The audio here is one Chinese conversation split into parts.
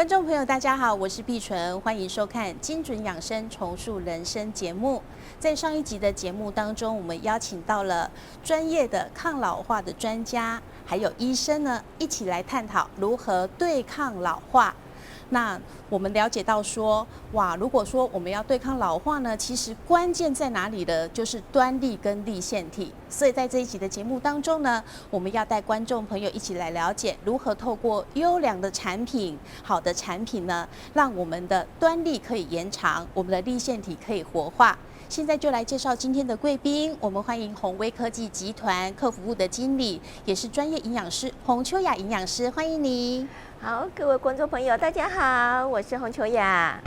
观众朋友，大家好，我是碧纯，欢迎收看《精准养生重塑人生》节目。在上一集的节目当中，我们邀请到了专业的抗老化的专家，还有医生呢，一起来探讨如何对抗老化。那我们了解到说，哇，如果说我们要对抗老化呢，其实关键在哪里呢？就是端粒跟粒线体。所以在这一集的节目当中呢，我们要带观众朋友一起来了解如何透过优良的产品、好的产品呢，让我们的端粒可以延长，我们的粒线体可以活化。现在就来介绍今天的贵宾，我们欢迎宏威科技集团客服部的经理，也是专业营养师洪秋雅营养师，欢迎你。好，各位观众朋友，大家好，我是洪秋雅。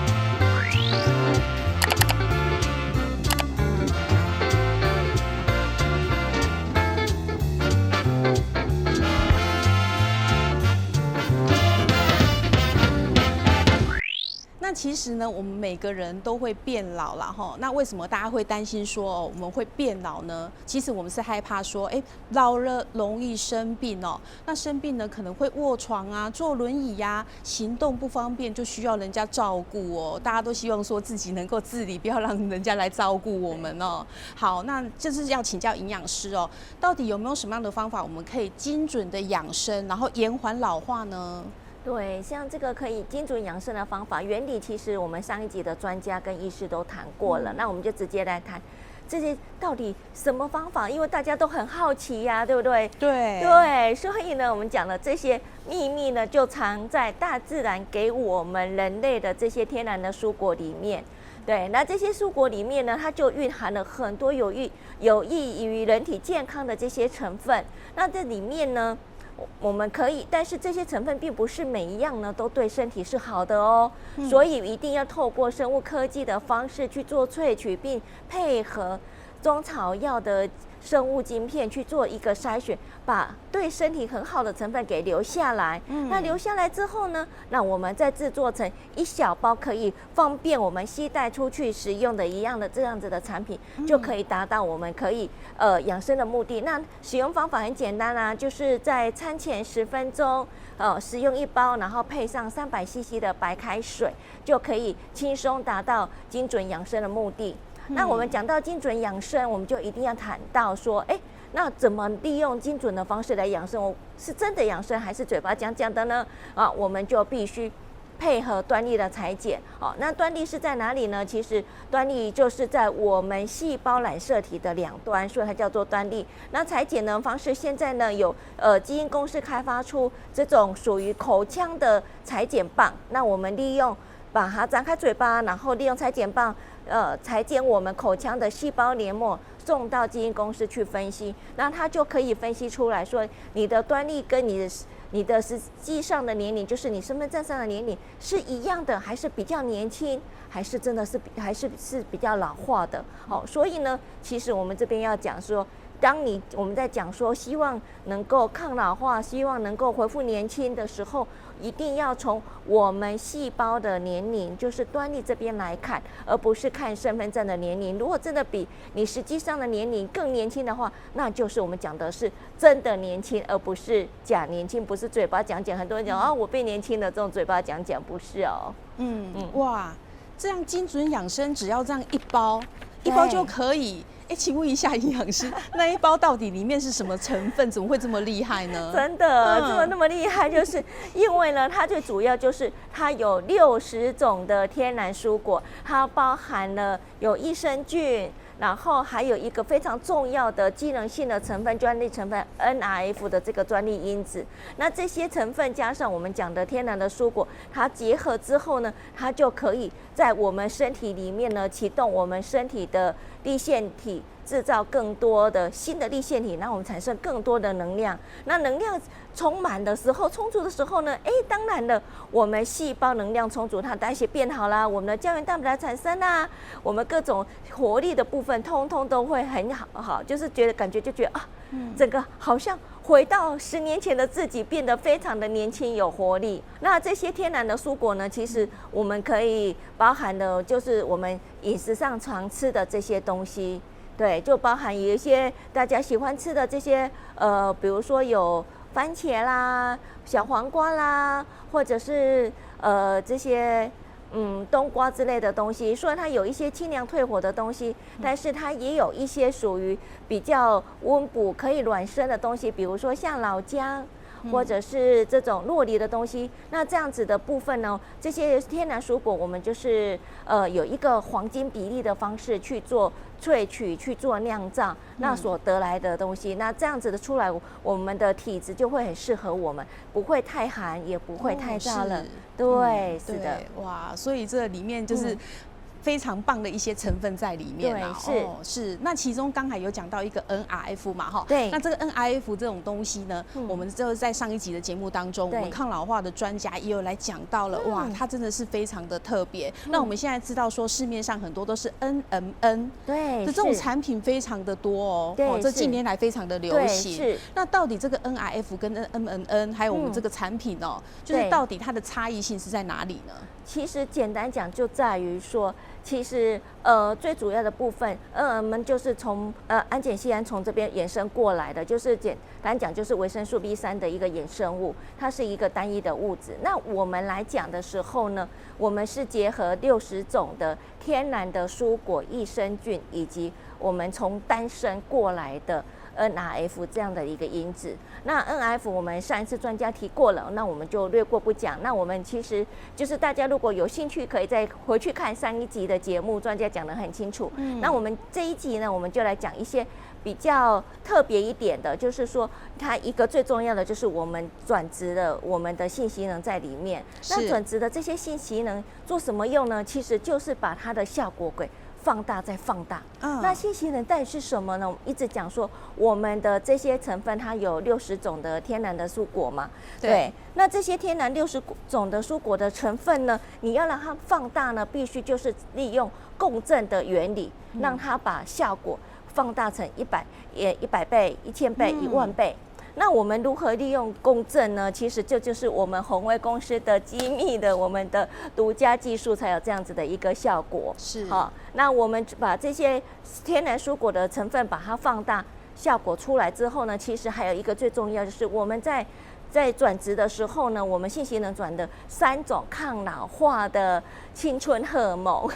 那其实呢，我们每个人都会变老啦齁。那为什么大家会担心说我们会变老呢？其实我们是害怕说，老了容易生病哦。那生病呢，可能会卧床啊，坐轮椅呀，行动不方便，就需要人家照顾哦。大家都希望说自己能够自理，不要让人家来照顾我们哦。好，那就是要请教营养师哦，到底有没有什么样的方法，我们可以精准的养生，然后延缓老化呢？对，像这个可以精准养生的方法，原理其实我们上一集的专家跟医师都谈过了，那我们就直接来谈这些到底什么方法，因为大家都很好奇呀，对不对？对，所以呢，我们讲的这些秘密呢，就藏在大自然给我们人类的这些天然的蔬果里面。对，那这些蔬果里面呢，它就蕴含了很多有益于人体健康的这些成分。那这里面呢，我们可以，但是这些成分并不是每一样呢都对身体是好的哦，所以一定要透过生物科技的方式去做萃取，并配合中草药的生物晶片去做一个筛选，把对身体很好的成分给留下来。那留下来之后呢，那我们再制作成一小包可以方便我们携带出去食用的一样的这样子的产品，就可以达到我们可以养生的目的。那使用方法很简单啦，就是在餐前10分钟食用一包，然后配上300cc 的白开水，就可以轻松达到精准养生的目的。那我们讲到精准养生，我们就一定要谈到说，那怎么利用精准的方式来养生？是真的养生还是嘴巴讲讲的呢？我们就必须配合端粒的裁剪。那端粒是在哪里呢？其实端粒就是在我们细胞染色体的两端，所以它叫做端粒。那裁剪的方式，现在呢有基因公司开发出这种属于口腔的裁剪棒。那我们利用把它张开嘴巴，然后利用裁剪棒裁剪我们口腔的细胞黏膜，送到基因公司去分析，那它就可以分析出来说，你的端粒跟你的实际上的年龄，就是你身份证上的年龄是一样的，还是比较年轻，还是真的是比较老化的。所以呢，其实我们这边要讲说，我们在讲说希望能够抗老化，希望能够恢复年轻的时候，一定要从我们细胞的年龄，就是端粒这边来看，而不是看身份证的年龄。如果真的比你实际上的年龄更年轻的话，那就是我们讲的是真的年轻，而不是假年轻，不是嘴巴讲讲。很多人讲我变年轻了，这种嘴巴讲讲不是哦。哇，这样精准养生只要这样一包就可以。请问一下营养师，那一包到底里面是什么成分？怎么会这么厉害呢？真的，怎么那么厉害？就是因为呢，它最主要就是它有60种的天然蔬果，它包含了有益生菌，然后还有一个非常重要的机能性的成分，专利成分 NRF 的这个专利因子。那这些成分加上我们讲的天然的蔬果，它结合之后呢，它就可以在我们身体里面呢启动我们身体的粒线体，制造更多的新的粒线体，让我们产生更多的能量。那能量充满的时候，充足的时候呢，当然了，我们细胞能量充足，它代谢变好啦，我们的胶原蛋白产生啦，我们各种活力的部分，通通都会很好，就是感觉整个好像回到10年前的自己，变得非常的年轻有活力。那这些天然的蔬果呢，其实我们可以包含的，就是我们饮食上常吃的这些东西。对，就包含有一些大家喜欢吃的这些比如说有番茄啦、小黄瓜啦，或者是这些冬瓜之类的东西，虽然它有一些清凉退火的东西，但是它也有一些属于比较温补可以暖身的东西，比如说像老姜。或者是这种洛梨的东西，那这样子的部分呢，这些天然蔬果我们就是有一个黄金比例的方式去做萃取、去做酿造，那所得来的东西，那这样子的出来，我们的体质就会很适合我们，不会太寒，也不会太燥冷。对，是的，哇，所以这里面就是。非常棒的一些成分在里面啊，是。那其中刚才有讲到一个 NRF 嘛，哈，对。那这个 NRF 这种东西呢，我们就在上一集的节目当中，我们抗老化的专家也有来讲到了，哇，它真的是非常的特别。那我们现在知道说市面上很多都是 NMN， 对，这种产品非常的多哦，这近年来非常的流行。是。那到底这个 NRF 跟 NMN 还有我们这个产品哦，就是到底它的差异性是在哪里呢？其实简单讲就在于说，其实最主要的部分，NMN就是从氨碱酰胺从这边衍生过来的，就是简单讲就是维生素 B3的一个衍生物，它是一个单一的物质。那我们来讲的时候呢，我们是结合60种的天然的蔬果益生菌，以及我们从单身过来的NRF 这样的一个因子。那 NRF 我们上一次专家提过了，那我们就略过不讲。那我们其实就是大家如果有兴趣，可以再回去看上一集的节目，专家讲得很清楚。那我们这一集呢，我们就来讲一些比较特别一点的，就是说它一个最重要的就是我们转植了我们的信息能在里面。那转植的这些信息能做什么用呢？其实就是把它的效果给放大再放大。那信息能到底是什么呢？我们一直讲说我们的这些成分，它有60种的天然的蔬果嘛。对。那这些天然60种的蔬果的成分呢，你要让它放大呢，必须就是利用共振的原理，让它把效果放大成100倍、1000倍、10000倍。那我们如何利用共振呢？其实这就是我们宏威公司的机密的我们的独家技术，才有这样子的一个效果。是。好，那我们把这些天然蔬果的成分把它放大，效果出来之后呢，其实还有一个最重要，就是我们在转植的时候呢，我们信息能转的3种抗老化的青春荷尔蒙。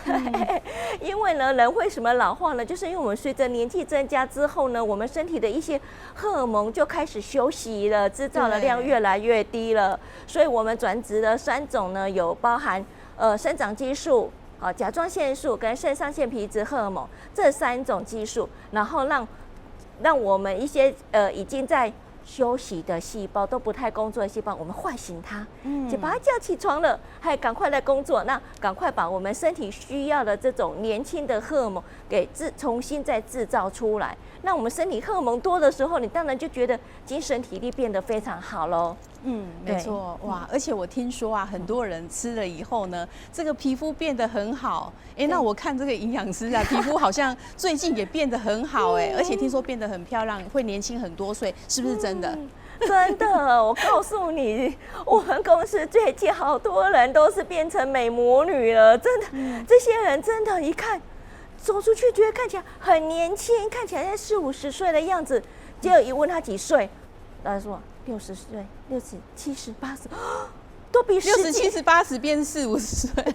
因为呢，人为什么老化呢？就是因为我们随着年纪增加之后呢，我们身体的一些荷尔蒙就开始休息了，制造的量越来越低了。所以我们转植的3种呢，有包含生长激素、甲状腺素跟肾上腺皮质荷尔蒙这3种激素，然后让我们一些已经在休息的细胞都不太工作的细胞，我们唤醒它，就把它叫起床了，还赶快来工作，那赶快把我们身体需要的这种年轻的荷尔蒙给重新再制造出来。那我们身体荷尔蒙多的时候，你当然就觉得精神体力变得非常好喽。没错，哇！而且我听说啊，很多人吃了以后呢，这个皮肤变得很好。那我看这个营养师啊，皮肤好像最近也变得很好，而且听说变得很漂亮，会年轻很多岁，是不是真的？真的，我告诉你，我们公司最近好多人都是变成美魔女了，真的，这些人真的，一看走出去觉得看起来很年轻，看起来在40、50岁的样子，结果一问他几岁，他说60岁、60、70、80，都比60、70、80变40、50岁，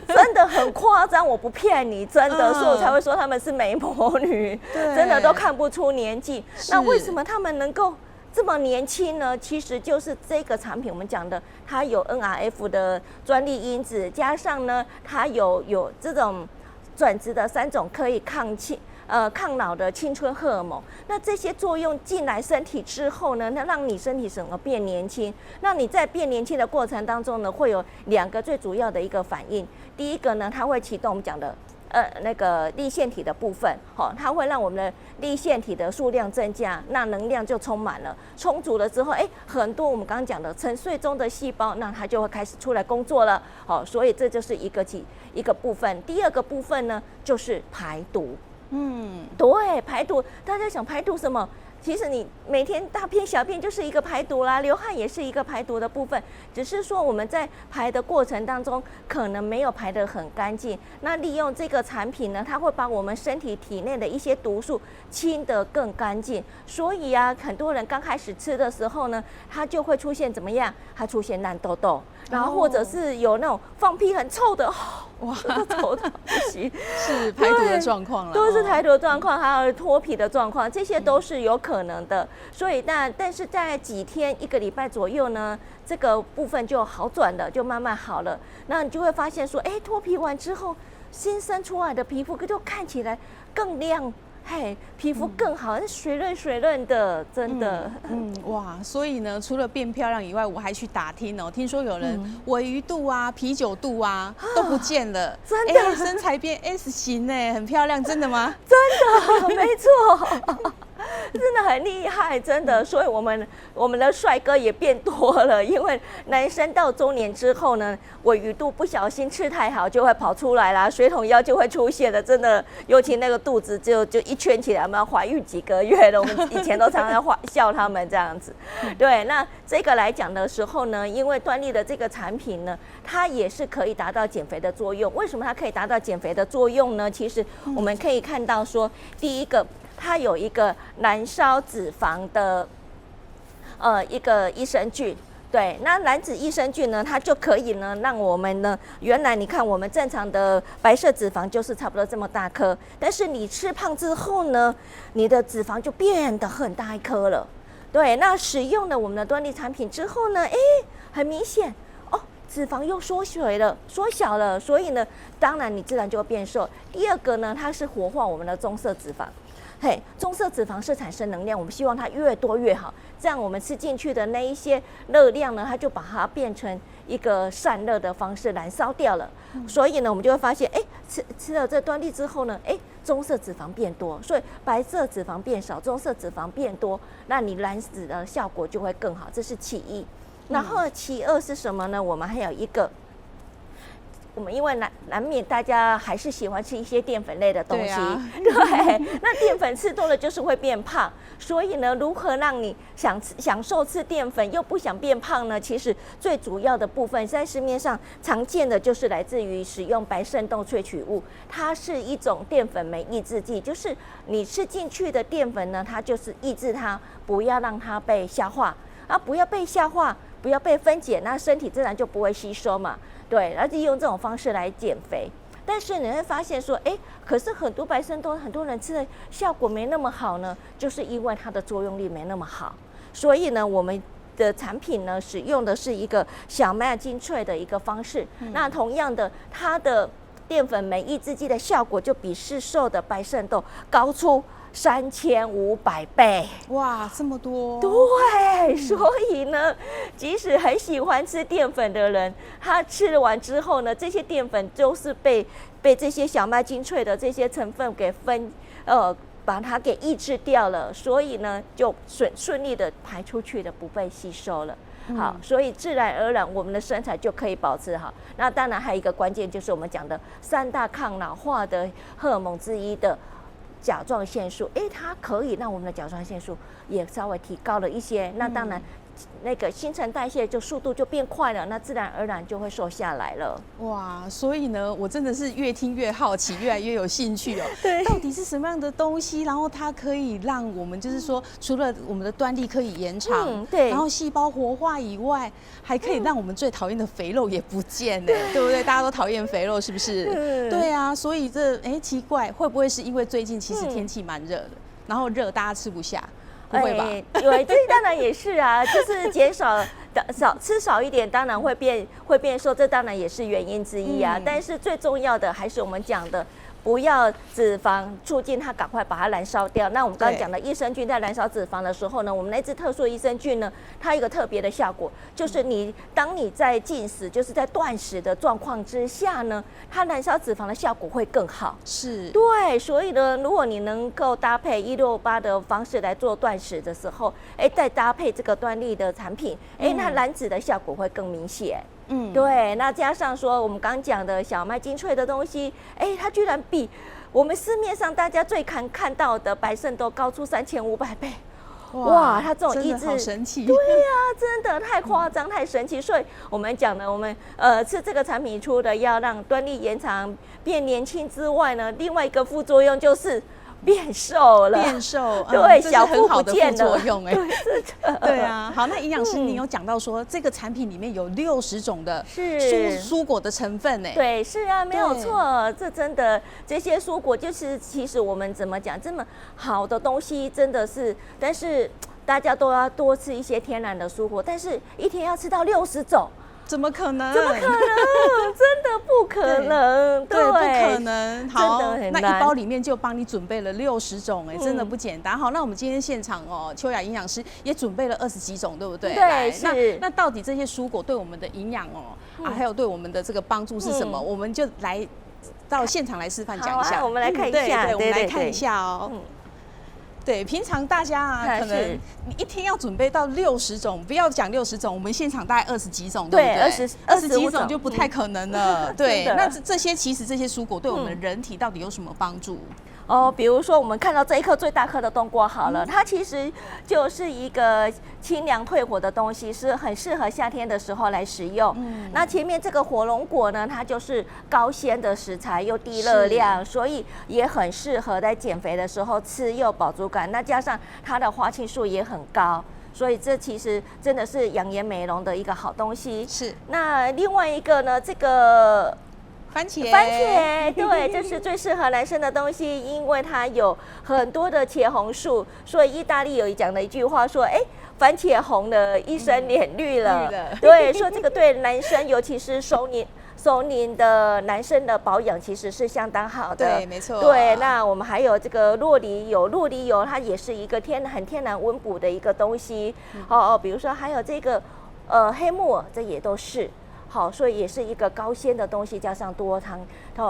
真的很夸张，我不骗你，真的，所以我才会说他们是美魔女，真的都看不出年纪。那为什么他们能够这么年轻呢？其实就是这个产品我们讲的，它有 NRF 的专利因子，加上呢，它有这种转植的3种可以抗老的青春荷尔蒙，那这些作用进来身体之后呢，那让你身体整个变年轻。那你在变年轻的过程当中呢，会有2个最主要的一个反应。第一个呢，它会启动我们讲的那个粒线体的部分，它会让我们的粒线体的数量增加，那能量就充满了，充足了之后，很多我们刚刚讲的沉睡中的细胞，那它就会开始出来工作了。所以这就是一个部分。第2个部分呢，就是排毒。对，排毒，大家想排毒什么？其实你每天大便小便就是一个排毒啦，流汗也是一个排毒的部分，只是说我们在排的过程当中可能没有排得很干净。那利用这个产品呢，它会把我们身体体内的一些毒素清得更干净。所以啊，很多人刚开始吃的时候呢，它就会出现怎么样？它出现烂痘痘，然后或者是有那种放屁很臭的，哇，都臭到不行，是排毒的状况了，都是排毒的状况，还有脱皮的状况，这些都是有可能的。所以但是在几天1个礼拜左右呢，这个部分就好转了，就慢慢好了。那你就会发现说，哎，脱皮完之后，新生出来的皮肤就看起来更亮。嘿，皮肤更好，水润的，真的。哇！所以呢，除了变漂亮以外，我还去打听哦，听说有人尾鱼肚啊、啤酒肚啊都不见了，真的，身材变 S 型呢，很漂亮，真的吗？真的，没错。真的很厉害，真的，所以我们的帅哥也变多了，因为男生到中年之后呢，尾鱼肚不小心吃太好就会跑出来啦，水桶腰就会出现了，真的，尤其那个肚子就一圈起来，我们要怀孕几个月了，我们以前都常常笑他们这样子。对，那这个来讲的时候呢，因为端粒的这个产品呢，它也是可以达到减肥的作用。为什么它可以达到减肥的作用呢？其实我们可以看到说，第一个，它有一个燃烧脂肪的一个益生菌。对，那蓝脂益生菌呢，它就可以呢让我们呢，原来你看我们正常的白色脂肪就是差不多这么大颗，但是你吃胖之后呢，你的脂肪就变得很大一颗了。对，那使用了我们的端粒产品之后呢，很明显哦，脂肪又缩小了，所以呢，当然你自然就会变瘦。第二个呢，它是活化我们的棕色脂肪。嘿，棕色脂肪是产生能量，我们希望它越多越好，这样我们吃进去的那一些热量呢，它就把它变成一个散热的方式燃烧掉了。所以呢，我们就会发现，吃了这端粒之后呢，棕色脂肪变多，所以白色脂肪变少，棕色脂肪变多，那你燃脂的效果就会更好，这是其一。然后其二是什么呢？我们还有一个。我们因为难免大家还是喜欢吃一些淀粉类的东西，对，那淀粉吃多了就是会变胖，所以呢，如何让你享受吃淀粉又不想变胖呢？其实最主要的部分在市面上常见的就是来自于使用白肾豆萃取物，它是一种淀粉酶抑制剂，就是你吃进去的淀粉呢，它就是抑制它，不要让它被消化，不要被消化，不要被分解，那身体自然就不会吸收嘛。对，而且用这种方式来减肥，但是你会发现说，可是很多白肾豆，很多人吃的效果没那么好呢，就是因为它的作用力没那么好。所以呢，我们的产品呢，使用的是一个小麦精粹的一个方式。那同样的，它的淀粉酶抑制剂的效果就比市售的白肾豆高出3500倍，哇，这么多！对，所以呢，即使很喜欢吃淀粉的人，他吃完之后呢，这些淀粉都是被这些小麦精粹的这些成分给把它给抑制掉了，所以呢，就顺利的排出去的，不被吸收了。好，所以自然而然我们的身材就可以保持好。那当然还有一个关键就是我们讲的3大抗老化的荷尔蒙之一的甲状腺素，它可以让我们的甲状腺素也稍微提高了一些。那当然，那个新陈代谢就速度就变快了，那自然而然就会瘦下来了。哇，所以呢，我真的是越听越好奇，越来越有兴趣哦。对，到底是什么样的东西，然后它可以让我们就是说，除了我们的端粒可以延长，对，然后细胞活化以外，还可以让我们最讨厌的肥肉也不见呢，对不对？大家都讨厌肥肉，是不是？对啊，所以奇怪，会不会是因为最近其实天气蛮热的，然后热大家吃不下？不会吧？对，这当然也是啊，就是减吃少一点，当然会变瘦，这当然也是原因之一啊。但是最重要的还是我们讲的，不要脂肪促进它赶快把它燃烧掉。那我们刚刚讲的益生菌在燃烧脂肪的时候呢，我们那支特殊益生菌呢，它有一个特别的效果，就是当你在禁食，就是在断食的状况之下呢，它燃烧脂肪的效果会更好。是，对，所以呢，如果你能够搭配168的方式来做断食的时候，再搭配这个端粒的产品，那燃脂的效果会更明显。对，那加上说我们刚讲的小麦精粹的东西，它居然比我们市面上大家最看到的白肾豆高出3500倍，哇，它这种抑制好神奇，对呀、真的太夸张、太神奇。所以我们讲的，我们吃这个产品，除了要让端粒延长、变年轻之外呢，另外一个副作用就是变瘦了，变瘦，对，这是小腹很好的副不见了，作用哎。对，是的，对啊，好，那营养师，你有讲到说这个产品里面有60种的是蔬果的成分呢？对，是啊，没有对错，这真的这些蔬果就是，其实我们怎么讲，这么好的东西真的是，但是大家都要多吃一些天然的蔬果，但是一天要吃到60种。怎么可能？怎么可能？真的不可能，对，不可能。好，真的很难那一包里面就帮你准备了60种，哎，真的不简单。好，那我们今天现场哦，秋雅营养师也准备了20几种，对不对？对，是。那到底这些蔬果对我们的营养哦，还有对我们的这个帮助是什么？我们就来到现场来示范讲一下。我们来看一下，对，我们来看一下哦。对，平常大家啊，可能你一天要准备到60种，不要讲60种，我们现场大概20几种，对不对？20几种就不太可能了。对，那这些其实这些蔬果对我们人体到底有什么帮助？哦，比如说我们看到这一颗最大颗的冬瓜好了，它其实就是一个清凉退火的东西，是很适合夏天的时候来食用。那前面这个火龙果呢，它就是高纤的食材，又低热量，所以也很适合在减肥的时候吃，又有饱足感。那加上它的花青素也很高。所以这其实真的是养颜美容的一个好东西。是。那另外一个呢，这个番茄，对，这是最适合男生的东西，因为它有很多的茄红素，所以意大利有讲了一句话说，哎，番茄红了，一生脸绿了。对，说这个对男生，尤其是熟龄的男生的保养其实是相当好的。对，没错。对，那我们还有这个酪梨油，它也是一个很天然温补的一个东西。比如说还有这个黑木耳，这也都是。好，所以也是一个高纤的东西，加上多糖，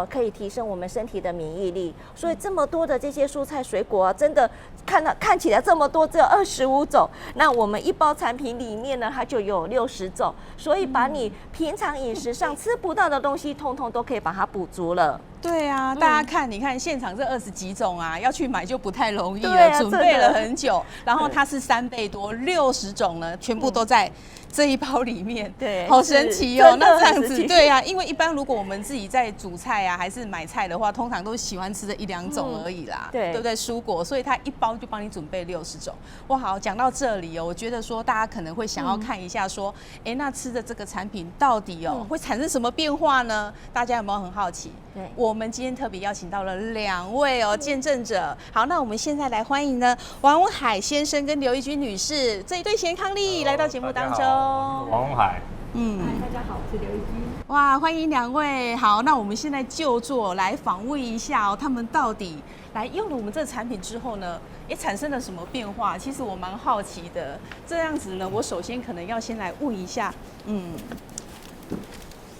可以提升我们身体的免疫力。所以这么多的这些蔬菜水果啊，真的看起来这么多，只有25种。那我们一包产品里面呢，它就有60种，所以把你平常饮食上吃不到的东西，通通都可以把它补足了。对啊，大家看，你看现场这20几种啊，要去买就不太容易了，准备了很久。然后它是3倍多，60种呢，全部都在这一包里面。对，好神奇哦。那这样子，对啊，因为一般如果我们自己在煮菜啊，还是买菜的话，通常都喜欢吃的1、2种而已啦，对不对？蔬果，所以它一包就帮你准备60种。哇，好，讲到这里哦，我觉得说大家可能会想要看一下说，哎，那吃的这个产品到底会产生什么变化呢？大家有没有很好奇？对，我们今天特别邀请到了2位见证者。好，那我们现在来欢迎呢王文海先生跟刘怡君女士这一对贤伉俪来到节目当中。王文海，大家好，我是刘怡君。哇，欢迎2位。好，那我们现在就坐来访问一下他们到底来用了我们这个产品之后呢，也产生了什么变化？其实我蛮好奇的。这样子呢，我首先可能要先来问一下，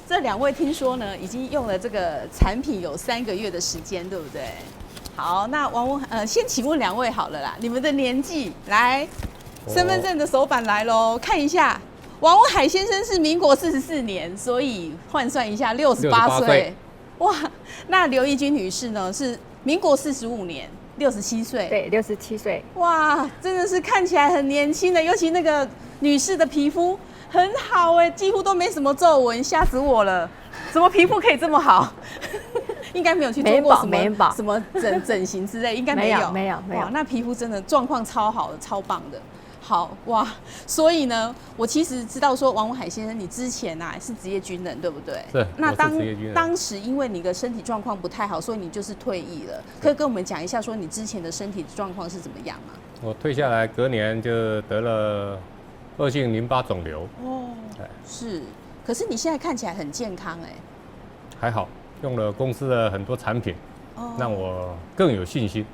这2位听说呢，已经用了这个产品有3个月的时间，对不对？好，那先请问2位好了啦，你们的年纪来，身份证的手板来咯，看一下。王文海先生是民国44年，所以换算一下68岁。哇，那刘怡君女士呢是民国45年，67岁。对，67岁。哇，真的是看起来很年轻的，尤其那个女士的皮肤很好哎，几乎都没什么皱纹，吓死我了！怎么皮肤可以这么好？应该没有去做过什么整形之类，应该没有。没有。哇，那皮肤真的状况超好的，超棒的。好哇，所以呢，我其实知道说王文海先生，你之前是职业军人，对不对？是。那当时因为你的身体状况不太好，所以你就是退役了。可以跟我们讲一下，说你之前的身体状况是怎么样吗？我退下来隔年就得了恶性淋巴肿瘤。哦，是。可是你现在看起来很健康哎。还好，用了公司的很多产品，让我更有信心。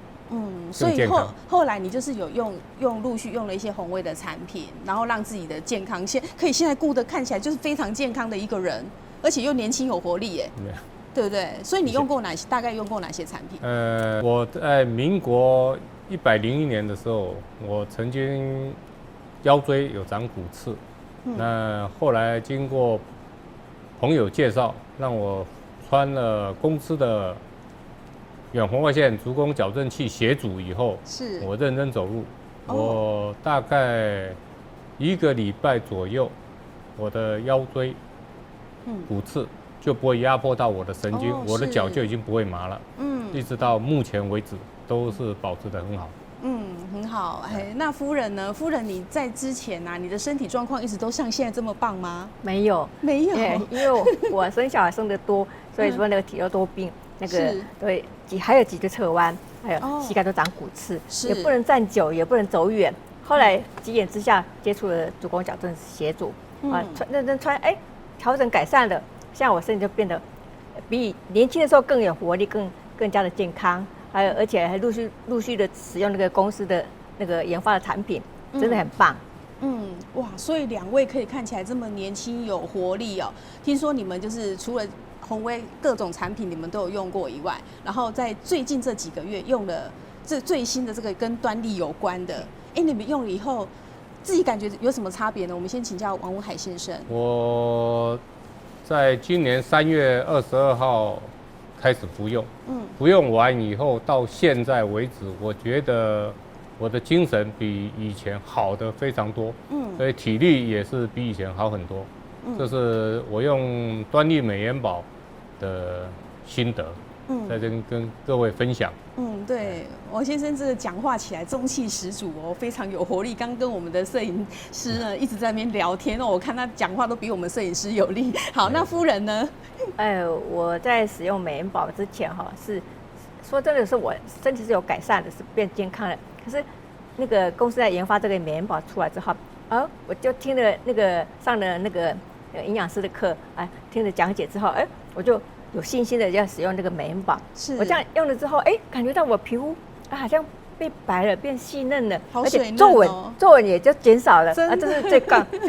所以后来你就是有陆续用了一些宏卫的产品，然后让自己的健康现在顾得看起来就是非常健康的一个人，而且又年轻有活力耶，对不对？所以你大概用过哪些产品？我在民国101年的时候，我曾经腰椎有长骨刺，那后来经过朋友介绍，让我穿了公司的远红外线足弓矫正器协助以后，我认真走路，我大概1个礼拜左右，我的腰椎骨刺就不会压迫到我的神经，我的脚就已经不会麻了。一直到目前为止都是保持得很好。很好。那夫人呢？夫人你在之前你的身体状况一直都像现在这么棒吗？没有，没有，因为我生小孩生得多，所以说那个体弱多病，那个对还有脊椎侧弯，还有膝盖都长骨刺，也不能站久，也不能走远。后来急眼之下接触了足弓矫正协助，认真穿，调整改善了，现在我身体就变得比年轻的时候更有活力，更加的健康。而且还陆续的使用那个公司的那个研发的产品，真的很棒。哇，所以2位可以看起来这么年轻有活力哦。听说你们就是除了宏威各种产品你们都有用过以外，然后在最近这几个月用了这最新的这个跟端粒有关的，你们用了以后自己感觉有什么差别呢？我们先请教王文海先生。我在今年3月22号开始服用，服用完以后到现在为止，我觉得我的精神比以前好的非常多，所以体力也是比以前好很多。这是我用端粒美颜宝的心得，在这跟各位分享。对，王先生这个讲话起来中气十足哦，非常有活力。刚跟我们的摄影师呢一直在那边聊天哦，我看他讲话都比我们摄影师有力。好，那夫人呢？我在使用美颜宝之前是说真的是我身体是有改善的，是变健康了。可是那个公司在研发这个美颜宝出来之后，我就听了那个上了那个营养师的课，听了讲解之后，我就有信心的要使用这个美颜宝。我这样用了之后，感觉到我皮肤好像变白了，变细嫩了，而且皱纹也就减少了，这是最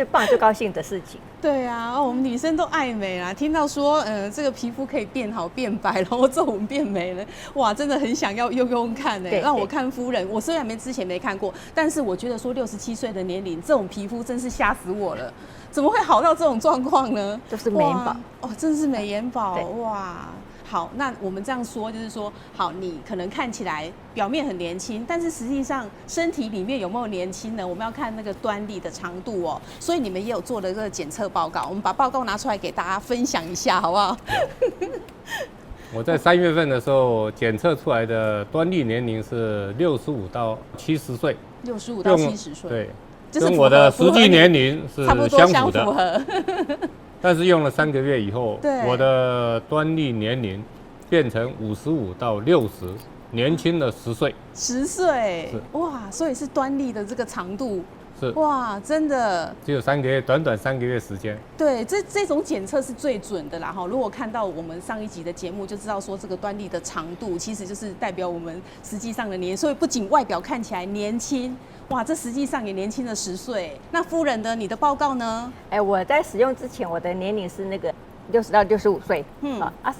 棒最高兴的事情。对啊，我们女生都爱美啦，听到说这个皮肤可以变好变白，然后皱纹变美了，哇，真的很想要用看呢。让我看夫人，我虽然之前没看过，但是我觉得说67岁的年龄，这种皮肤真是吓死我了，怎么会好到这种状况呢？就是美颜宝真是美颜宝哇。好，那我们这样说就是说，好，你可能看起来表面很年轻，但是实际上身体里面有没有年轻呢？我们要看那个端粒的长度哦。所以你们也有做了这个检测报告，我们把报告拿出来给大家分享一下，好不好？我在3月份的时候检测出来的端粒年龄是65到70岁，65到70岁，对，跟我的实际年龄是差不多相符符合。但是用了3个月以后，我的端粒年龄变成55到60，年轻了10岁。10岁，哇！所以是端粒的这个长度，是哇，真的只有3个月，短3个月时间。对，这种检测是最准的啦哈。如果看到我们上一集的节目，就知道说这个端粒的长度其实就是代表我们实际上的年，所以不仅外表看起来年轻。哇，这实际上也年轻了10岁。那夫人的你的报告呢？我在使用之前，我的年龄是那个60到65岁，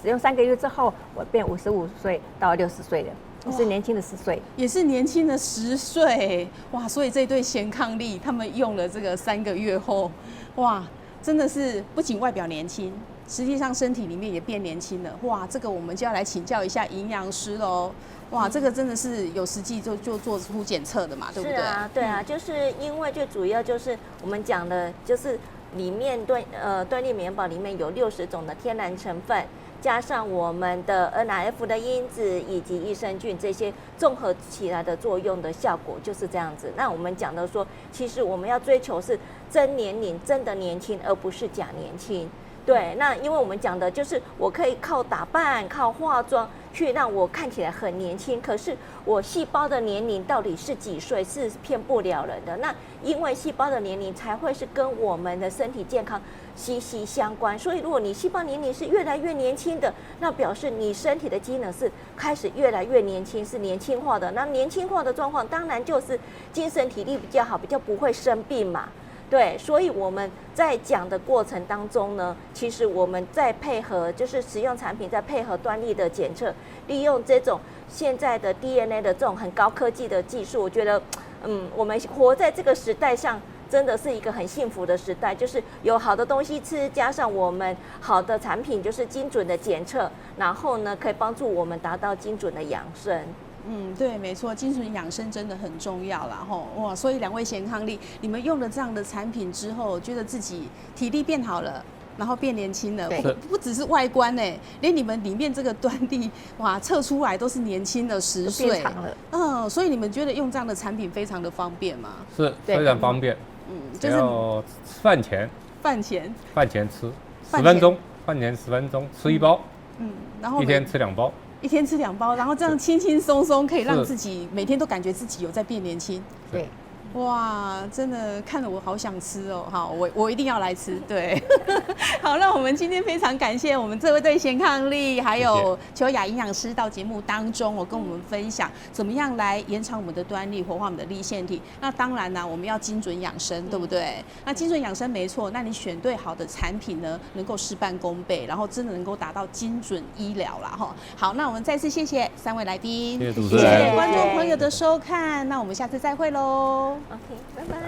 使用3个月之后，我变55岁到60岁了，也是年轻的10岁，也是年轻的10岁。哇，所以这对贤伉俪他们用了这个3个月后，哇，真的是不仅外表年轻，实际上身体里面也变年轻了。哇，这个我们就要来请教一下营养师喽。哇，这个真的是有实际就做出检测的嘛，对不对？是啊，对啊，就是因为最主要就是我们讲的，就是里面端粒美颜宝里面有60种的天然成分，加上我们的 NRF 的因子以及益生菌这些综合起来的作用的效果就是这样子。那我们讲的说，其实我们要追求是真年龄，真的年轻，而不是假年轻。对，那因为我们讲的就是我可以靠打扮、靠化妆去让我看起来很年轻，可是我细胞的年龄到底是几岁是骗不了人的。那因为细胞的年龄才会是跟我们的身体健康息息相关，所以如果你细胞年龄是越来越年轻的，那表示你身体的机能是开始越来越年轻，是年轻化的。那年轻化的状况当然就是精神体力比较好，比较不会生病嘛。对，所以我们在讲的过程当中呢，其实我们在配合就是食用产品，在配合端粒的检测，利用这种现在的 DNA 的这种很高科技的技术，我觉得，我们活在这个时代上，真的是一个很幸福的时代，就是有好的东西吃，加上我们好的产品，就是精准的检测，然后呢，可以帮助我们达到精准的养生。对，没错，精准养生真的很重要啦，吼哇！所以2位贤伉俪，你们用了这样的产品之后，觉得自己体力变好了，然后变年轻了，不只是外观呢，连你们里面这个端粒，哇，测出来都是年轻了10岁，变长了。所以你们觉得用这样的产品非常的方便吗？是非常方便。就是饭前吃10分钟，饭前10分钟吃1包，然后一天吃2包。一天吃2包，然后这样轻轻松松可以让自己每天都感觉自己有在变年轻。对，哇，真的看了我好想吃哦！好，我一定要来吃。对，好，那我们今天非常感谢我们这位对贤伉俪还有邱雅营养师到节目当中，跟我们分享怎么样来延长我们的端粒，活化我们的粒线体。那当然呢，我们要精准养生，对不对？那精准养生没错，那你选对好的产品呢，能够事半功倍，然后真的能够达到精准医疗啦哈。好，那我们再次谢谢3位来宾，谢谢主持人，谢谢观众朋友的收看，那我们下次再会喽。OK， 拜拜。